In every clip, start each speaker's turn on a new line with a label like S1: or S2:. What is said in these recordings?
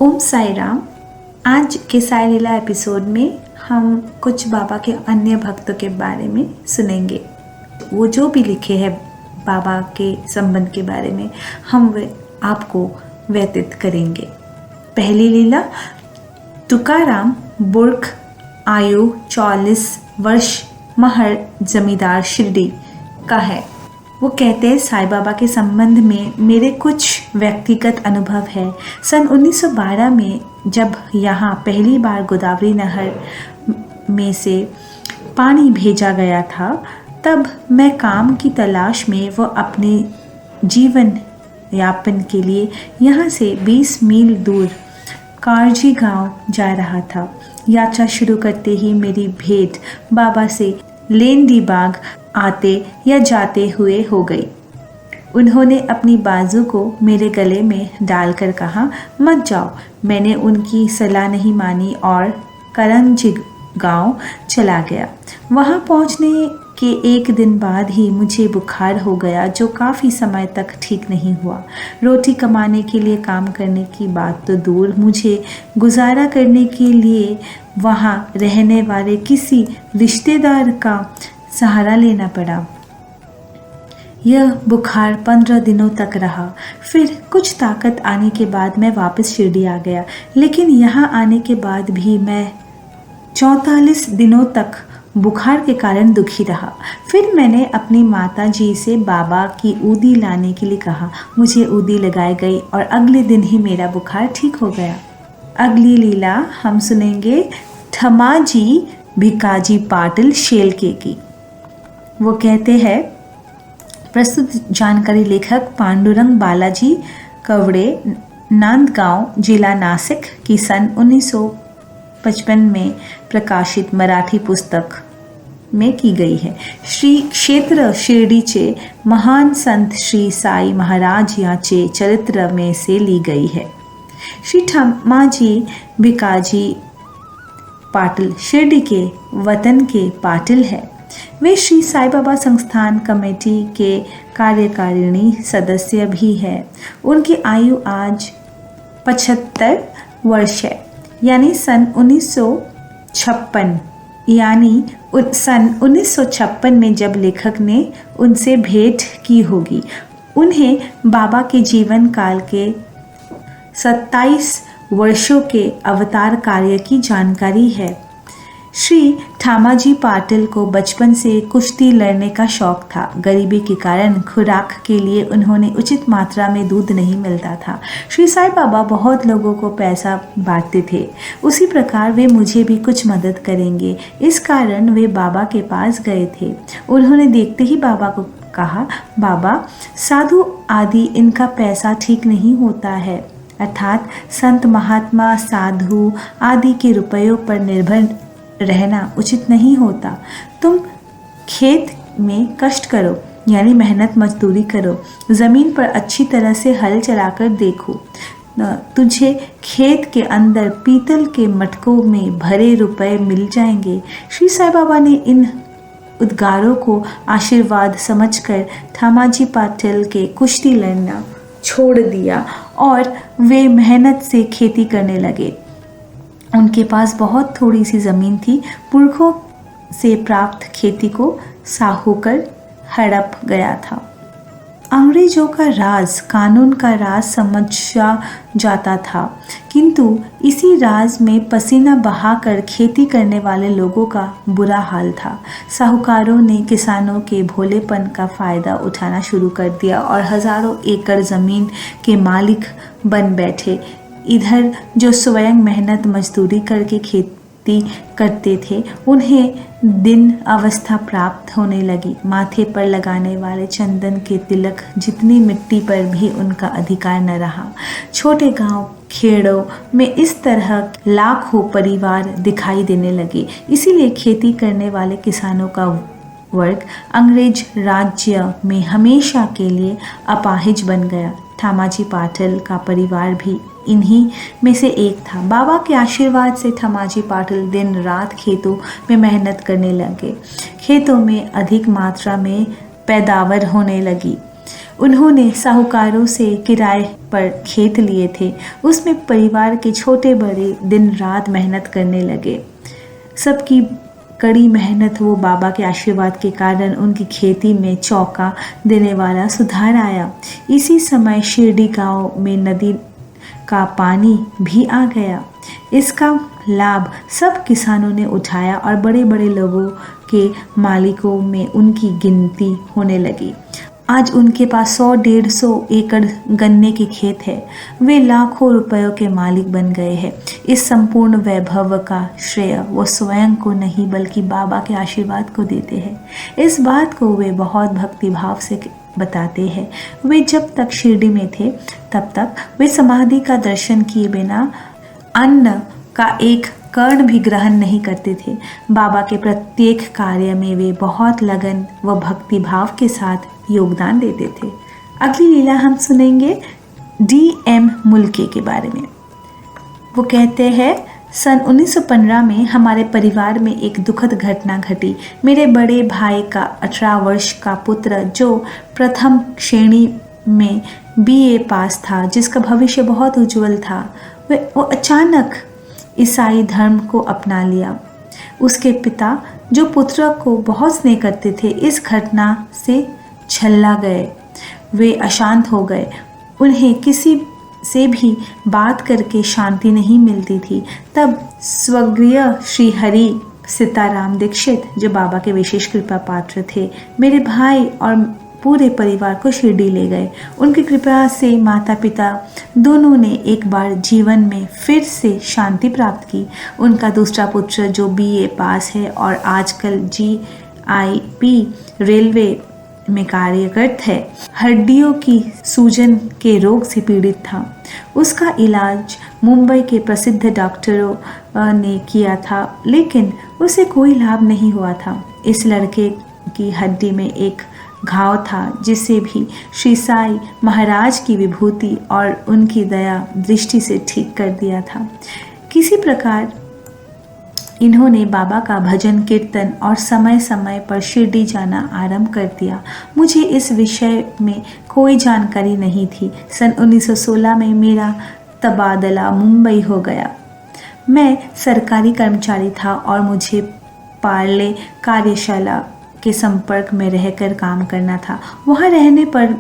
S1: ओम साई राम। आज के साई लीला एपिसोड में हम कुछ बाबा के अन्य भक्तों के बारे में सुनेंगे। वो जो भी लिखे हैं बाबा के संबंध के बारे में हम वे आपको व्यतीत करेंगे। पहली लीला, तुकाराम बुर्ख, आयु 44 वर्ष, महर जमींदार शिरडी का है। वो कहते हैं साईं बाबा के संबंध में मेरे कुछ व्यक्तिगत अनुभव है। सन 1912 में जब यहाँ पहली बार गोदावरी नहर में से पानी भेजा गया था, तब मैं काम की तलाश में व अपने जीवन यापन के लिए यहाँ से 20 मील दूर कारजी गांव जा रहा था। यात्रा शुरू करते ही मेरी भेंट बाबा से लेंडी बाग आते या जाते हुए हो गई। उन्होंने अपनी बाजू को मेरे गले में डालकर कहा, मत जाओ। मैंने उनकी सलाह नहीं मानी और करंजी गांव चला गया। वहां पहुंचने के एक दिन बाद ही मुझे बुखार हो गया, जो काफ़ी समय तक ठीक नहीं हुआ। रोटी कमाने के लिए काम करने की बात तो दूर, मुझे गुजारा करने के लिए वहां रहने वाले किसी रिश्तेदार का सहारा लेना पड़ा। यह बुखार 15 दिनों तक रहा। फिर कुछ ताकत आने के बाद मैं वापस शिरडी आ गया, लेकिन यहाँ आने के बाद भी मैं 44 दिनों तक बुखार के कारण दुखी रहा। फिर मैंने अपनी माता जी से बाबा की ऊदी लाने के लिए कहा। मुझे ऊदी लगाई गई और अगले दिन ही मेरा बुखार ठीक हो गया। अगली लीला हम सुनेंगे ठमाजी भिकाजी पाटिल शेलके की। वो कहते हैं, प्रस्तुत जानकारी लेखक पांडुरंग बालाजी कवड़े, नांदगांव, जिला नासिक की सन 1955 में प्रकाशित मराठी पुस्तक में की गई है। श्री क्षेत्र शिर्डीचे महान संत श्री साई महाराज याचे चरित्र में से ली गई है। श्री ठमाजी भिकाजी पाटिल शिरडी के वतन के पाटिल है। वे श्री साई बाबा संस्थान कमेटी के कार्यकारिणी सदस्य भी हैं। उनकी आयु आज 75 वर्ष है, यानी सन 1956 में जब लेखक ने उनसे भेंट की होगी। उन्हें बाबा के जीवन काल के 27 वर्षों के अवतार कार्य की जानकारी है। श्री ठामाजी पाटिल को बचपन से कुश्ती लड़ने का शौक था। गरीबी के कारण खुराक के लिए उन्होंने उचित मात्रा में दूध नहीं मिलता था। श्री साई बाबा बहुत लोगों को पैसा बांटते थे, उसी प्रकार वे मुझे भी कुछ मदद करेंगे। इस कारण वे बाबा के पास गए थे। उन्होंने देखते ही बाबा को कहा, बाबा साधु आदि इनका पैसा ठीक नहीं होता है, अर्थात संत महात्मा साधु आदि के रुपयों पर निर्भर रहना उचित नहीं होता। तुम खेत में कष्ट करो, यानी मेहनत मजदूरी करो, ज़मीन पर अच्छी तरह से हल चलाकर देखो, तुझे खेत के अंदर पीतल के मटकों में भरे रुपए मिल जाएंगे। श्री साई बाबा ने इन उद्गारों को आशीर्वाद समझकर ठामाजी पाटिल के कुश्ती लड़ना छोड़ दिया और वे मेहनत से खेती करने लगे। उनके पास बहुत थोड़ी सी ज़मीन थी। पुरखों से प्राप्त खेती को साहूकर हड़प गया था। अंग्रेजों का राज कानून का राज समझा जाता था, किंतु इसी राज में पसीना बहाकर खेती करने वाले लोगों का बुरा हाल था। साहूकारों ने किसानों के भोलेपन का फ़ायदा उठाना शुरू कर दिया और हज़ारों एकड़ ज़मीन के मालिक बन बैठे। इधर जो स्वयं मेहनत मजदूरी करके खेती करते थे, उन्हें दिन अवस्था प्राप्त होने लगी। माथे पर लगाने वाले चंदन के तिलक जितनी मिट्टी पर भी उनका अधिकार न रहा। छोटे गांव खेड़ों में इस तरह लाखों परिवार दिखाई देने लगे। इसीलिए खेती करने वाले किसानों का वर्ग अंग्रेज राज्य में हमेशा के लिए अपाहिज बन गया। ठामाजी पाटिल का परिवार भी इन्हीं में से एक था। बाबा के आशीर्वाद से ठामाजी पाटिल दिन रात खेतों में मेहनत करने लगे। खेतों में अधिक मात्रा में पैदावार होने लगी। उन्होंने साहूकारों से किराए पर खेत लिए थे। उसमें परिवार के छोटे बड़े दिन रात मेहनत करने लगे। सबकी कड़ी मेहनत वो बाबा के आशीर्वाद के कारण उनकी खेती में चौंका देने वाला सुधार आया। इसी समय शिरडी गांव में नदी का पानी भी आ गया। इसका लाभ सब किसानों ने उठाया और बड़े बड़े लोगों के मालिकों में उनकी गिनती होने लगी। आज उनके पास 100-150 एकड़ गन्ने के खेत है। वे लाखों रुपयों के मालिक बन गए हैं। इस संपूर्ण वैभव का श्रेय वो स्वयं को नहीं बल्कि बाबा के आशीर्वाद को देते हैं। इस बात को वे बहुत भक्तिभाव से बताते हैं। वे जब तक शिरडी में थे तब तक वे समाधि का दर्शन किए बिना अन्न का एक कर्ण भी ग्रहण नहीं करते थे। बाबा के प्रत्येक कार्य में वे बहुत लगन व भक्तिभाव के साथ योगदान देते थे। अगली लीला हम सुनेंगे DM मुल्के के बारे में। वो कहते हैं, सन 1915 में हमारे परिवार में एक दुखद घटना घटी। मेरे बड़े भाई का 18 वर्ष का पुत्र, जो प्रथम श्रेणी में BA पास था, जिसका भविष्य बहुत उज्जवल था, वो अचानक ईसाई धर्म को अपना लिया। उसके पिता, जो पुत्र को बहुत स्नेह करते थे, इस घटना से छल्ला गए। वे अशांत हो गए। उन्हें किसी से भी बात करके शांति नहीं मिलती थी। तब स्वर्गीय श्री हरि सीताराम दीक्षित, जो बाबा के विशेष कृपा पात्र थे, मेरे भाई और पूरे परिवार को शिरडी ले गए। उनकी कृपा से माता पिता दोनों ने एक बार जीवन में फिर से शांति प्राप्त की। उनका दूसरा पुत्र, जो BA पास है और आजकल GIP रेलवे में कार्यरत है, हड्डियों की सूजन के रोग से पीड़ित था। उसका इलाज मुंबई के प्रसिद्ध डॉक्टरों ने किया था, लेकिन उसे कोई लाभ नहीं हुआ था। इस लड़के की हड्डी में एक घाव था, जिसे भी श्री साई महाराज की विभूति और उनकी दया दृष्टि से ठीक कर दिया था। किसी प्रकार इन्होंने बाबा का भजन कीर्तन और समय समय पर शिरडी जाना आरंभ कर दिया। मुझे इस विषय में कोई जानकारी नहीं थी। सन 1916 में मेरा तबादला मुंबई हो गया। मैं सरकारी कर्मचारी था और मुझे पार्ले कार्यशाला के संपर्क में रहकर काम करना था। वहाँ रहने पर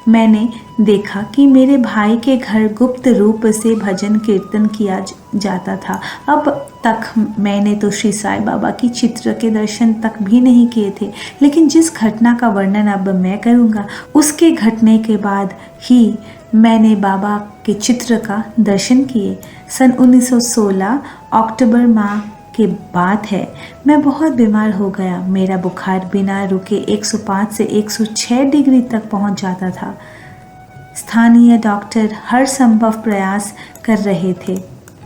S1: मैंने देखा कि मेरे भाई के घर गुप्त रूप से भजन कीर्तन किया जाता था। अब तक मैंने तो श्री साई बाबा की चित्र के दर्शन तक भी नहीं किए थे, लेकिन जिस घटना का वर्णन अब मैं करूँगा, उसके घटने के बाद ही मैंने बाबा के चित्र का दर्शन किए। सन 1916 अक्टूबर माह की बात है। मैं बहुत बीमार हो गया। मेरा बुखार बिना रुके 105 से 106 डिग्री तक पहुंच जाता था। स्थानीय डॉक्टर हर संभव प्रयास कर रहे थे।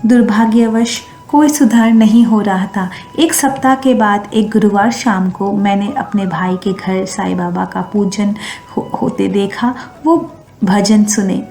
S1: दुर्भाग्यवश कोई सुधार नहीं हो रहा था। एक सप्ताह के बाद एक गुरुवार शाम को मैंने अपने भाई के घर साईं बाबा का पूजन होते देखा। वो भजन सुने।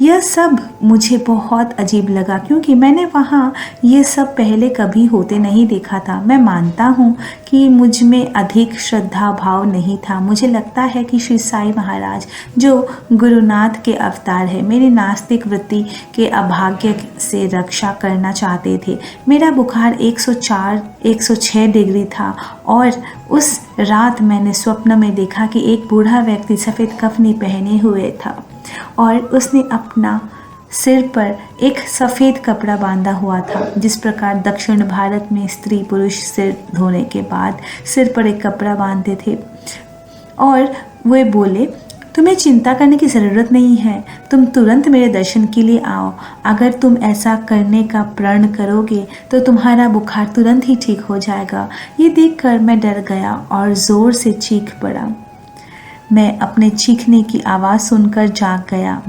S1: यह सब मुझे बहुत अजीब लगा, क्योंकि मैंने वहाँ ये सब पहले कभी होते नहीं देखा था। मैं मानता हूँ कि मुझ में अधिक श्रद्धा भाव नहीं था। मुझे लगता है कि श्री साई महाराज, जो गुरुनाथ के अवतार है, मेरी नास्तिक वृत्ति के अभाग्य से रक्षा करना चाहते थे। मेरा बुखार 104-106 डिग्री था और उस रात मैंने स्वप्न में देखा कि एक बूढ़ा व्यक्ति सफ़ेद कफनी पहने हुए था और उसने अपना सिर पर एक सफ़ेद कपड़ा बांधा हुआ था। जिस प्रकार दक्षिण भारत में स्त्री पुरुष सिर धोने के बाद सिर पर एक कपड़ा बांधते थे। और वे बोले, तुम्हें चिंता करने की ज़रूरत नहीं है, तुम तुरंत मेरे दर्शन के लिए आओ। अगर तुम ऐसा करने का प्रण करोगे तो तुम्हारा बुखार तुरंत ही ठीक हो जाएगा। ये देखकर मैं डर गया और ज़ोर से चीख पड़ा। मैं अपने चीखने की आवाज़ सुनकर जाग गया।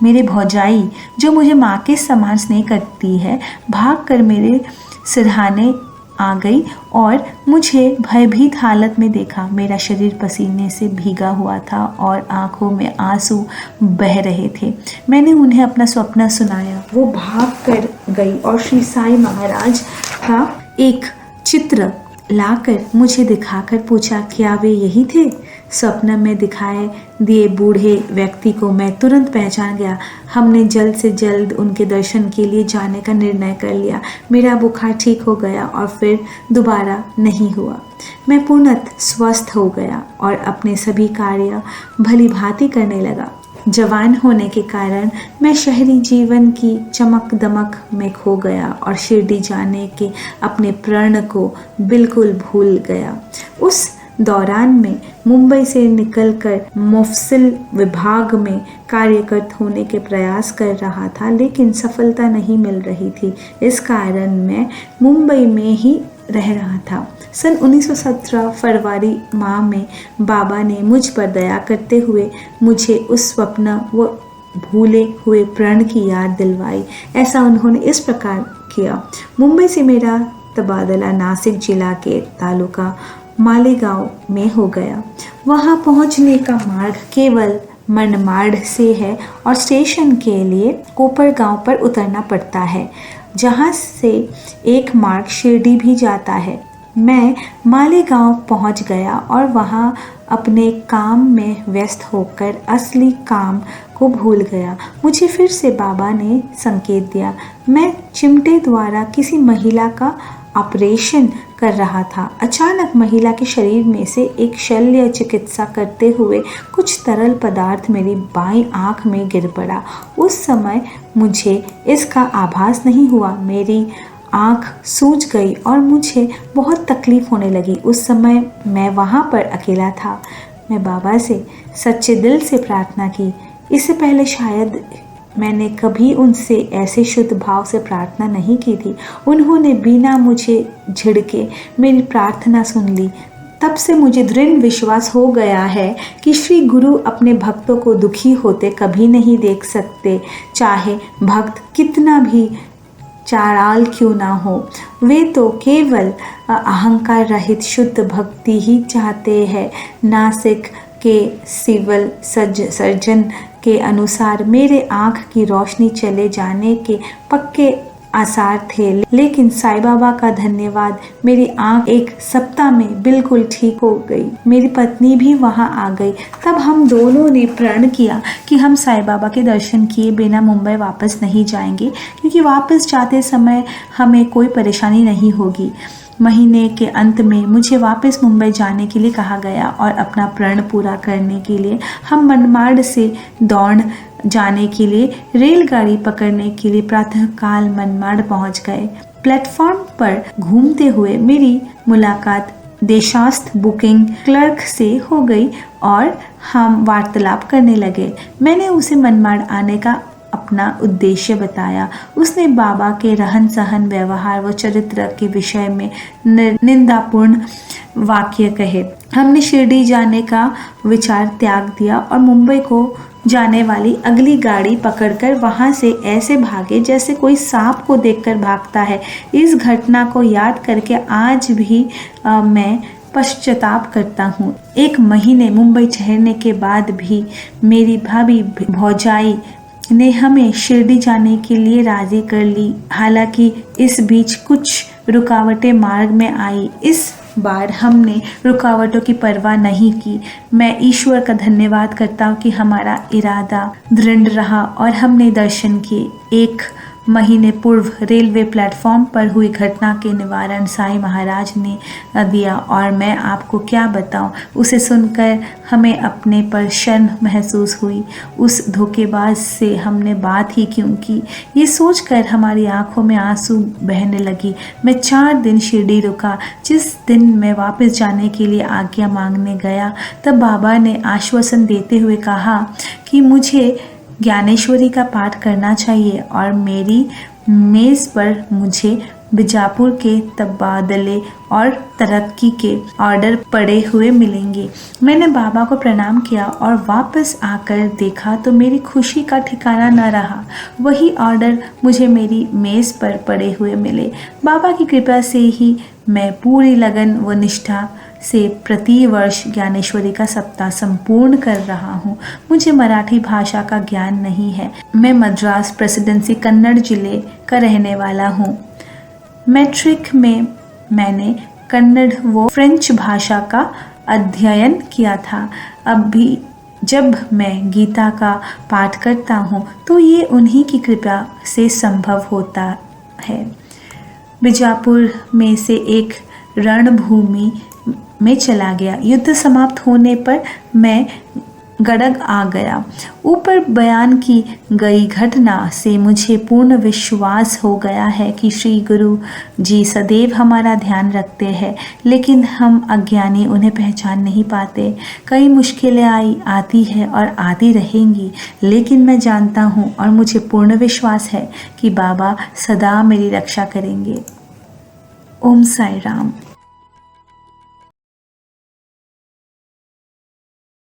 S1: मेरे भौजाई, जो मुझे माँ के समान स्नेह करती है, भागकर मेरे सिरहाने आ गई और मुझे भयभीत हालत में देखा। मेरा शरीर पसीने से भीगा हुआ था और आंखों में आंसू बह रहे थे। मैंने उन्हें अपना स्वप्न सुनाया। वो भाग कर गई और श्री साई महाराज का एक चित्र लाकर मुझे दिखाकर पूछा, क्या वे यही थे? स्वप्न में दिखाए दिए बूढ़े व्यक्ति को मैं तुरंत पहचान गया। हमने जल्द से जल्द उनके दर्शन के लिए जाने का निर्णय कर लिया। मेरा बुखार ठीक हो गया और फिर दोबारा नहीं हुआ। मैं पूर्णतः स्वस्थ हो गया और अपने सभी कार्य भली भांति करने लगा। जवान होने के कारण मैं शहरी जीवन की चमक दमक में खो गया और शिरडी जाने के अपने प्रण को बिल्कुल भूल गया। उस दौरान में मुंबई से निकलकर मुफस्सिल विभाग में कार्यरत होने के प्रयास कर रहा था, लेकिन सफलता नहीं मिल रही थी। इस कारण मैं मुंबई में ही रह रहा था। सन 1917 फरवरी माह में बाबा ने मुझ पर दया करते हुए मुझे उस स्वप्न व भूले हुए प्रण की याद दिलवाई। ऐसा उन्होंने इस प्रकार किया। मुंबई से मेरा तबादला नासिक जिला के तालुका मालेगांव में हो गया। वहां पहुंचने का मार्ग केवल मनमाड़ से है और स्टेशन के लिए कोपरगांव पर उतरना पड़ता है, जहां से एक मार्ग शिरडी भी जाता है। मैं मालेगांव पहुंच गया और वहां अपने काम में व्यस्त होकर असली काम को भूल गया। मुझे फिर से बाबा ने संकेत दिया। मैं चिमटे द्वारा किसी महिला का ऑपरेशन कर रहा था। अचानक महिला के शरीर में से एक शल्य चिकित्सा करते हुए कुछ तरल पदार्थ मेरी बाईं आंख में गिर पड़ा। उस समय मुझे इसका आभास नहीं हुआ। मेरी आंख सूज गई और मुझे बहुत तकलीफ होने लगी। उस समय मैं वहाँ पर अकेला था। मैं बाबा से सच्चे दिल से प्रार्थना की। इससे पहले शायद मैंने कभी उनसे ऐसे शुद्ध भाव से प्रार्थना नहीं की थी। उन्होंने बिना मुझे झिड़के मेरी प्रार्थना सुन ली। तब से मुझे दृढ़ विश्वास हो गया है कि श्री गुरु अपने भक्तों को दुखी होते कभी नहीं देख सकते, चाहे भक्त कितना भी चालाक क्यों ना हो। वे तो केवल अहंकार रहित शुद्ध भक्ति ही चाहते हैं। नासिक के सिविल सर्जन के अनुसार मेरे आँख की रोशनी चले जाने के पक्के आसार थे, लेकिन साईं बाबा का धन्यवाद, मेरी आँख एक सप्ताह में बिल्कुल ठीक हो गई। मेरी पत्नी भी वहाँ आ गई। तब हम दोनों ने प्रण किया कि हम साईं बाबा के दर्शन किए बिना मुंबई वापस नहीं जाएंगे, क्योंकि वापस जाते समय हमें कोई परेशानी नहीं होगी। महीने के अंत में मुझे वापस मुंबई जाने के लिए कहा गया और अपना प्रण पूरा करने के लिए हम मनमाड़ से दौड़ जाने के लिए रेलगाड़ी पकड़ने के लिए प्रातःकाल मनमाड़ पहुंच गए। प्लेटफॉर्म पर घूमते हुए मेरी मुलाकात देशास्थ बुकिंग क्लर्क से हो गई और हम वार्तालाप करने लगे। मैंने उसे मनमाड़ आने का अपना उद्देश्य बताया। उसने बाबा के रहन सहन, व्यवहार व चरित्र के विषय में निंदापूर्ण वाक्य कहे। हमने शिरडी जाने का विचार त्याग दिया और मुंबई को जाने वाली अगली गाड़ी पकड़कर वहां से ऐसे भागे जैसे कोई सांप को देखकर भागता है। इस घटना को याद करके आज भी मैं पश्चाताप करता हूँ। एक महीने मुंबई ठहरने के बाद भी मेरी भाभी भौजाई ने हमें शिरडी जाने के लिए राजी कर ली। हालांकि इस बीच कुछ रुकावटें मार्ग में आई। इस बार हमने रुकावटों की परवाह नहीं की। मैं ईश्वर का धन्यवाद करता हूँ कि हमारा इरादा दृढ़ रहा और हमने दर्शन किए। एक महीने पूर्व रेलवे प्लेटफॉर्म पर हुई घटना के निवारण साईं महाराज ने दिया और मैं आपको क्या बताऊं। उसे सुनकर हमें अपने पर शर्म महसूस हुई। उस धोखेबाज से हमने बात ही क्यों की, ये सोचकर हमारी आंखों में आंसू बहने लगी। मैं 4 दिन शिरडी रुका। जिस दिन मैं वापस जाने के लिए आज्ञा मांगने गया, तब बाबा ने आश्वासन देते हुए कहा कि मुझे ज्ञानेश्वरी का पाठ करना चाहिए और मेरी मेज़ पर मुझे बीजापुर के तबादले और तरक्की के ऑर्डर पड़े हुए मिलेंगे। मैंने बाबा को प्रणाम किया और वापस आकर देखा तो मेरी खुशी का ठिकाना न रहा। वही ऑर्डर मुझे मेरी मेज़ पर पड़े हुए मिले। बाबा की कृपा से ही मैं पूरी लगन व निष्ठा से प्रति वर्ष ज्ञानेश्वरी का सप्ताह संपूर्ण कर रहा हूँ। मुझे मराठी भाषा का ज्ञान नहीं है। मैं मद्रास प्रेसिडेंसी कन्नड़ जिले का रहने वाला हूँ। मैट्रिक में मैंने कन्नड़ व फ्रेंच भाषा का अध्ययन किया था। अब भी जब मैं गीता का पाठ करता हूँ तो ये उन्हीं की कृपा से संभव होता है। बीजापुर में से एक रणभूमि में चला गया। युद्ध समाप्त होने पर मैं गड़ग आ गया। ऊपर बयान की गई घटना से मुझे पूर्ण विश्वास हो गया है कि श्री गुरु जी सदैव हमारा ध्यान रखते हैं, लेकिन हम अज्ञानी उन्हें पहचान नहीं पाते। कई मुश्किलें आती है और आती रहेंगी, लेकिन मैं जानता हूँ और मुझे पूर्ण विश्वास है कि बाबा सदा मेरी रक्षा करेंगे। ओम साई राम।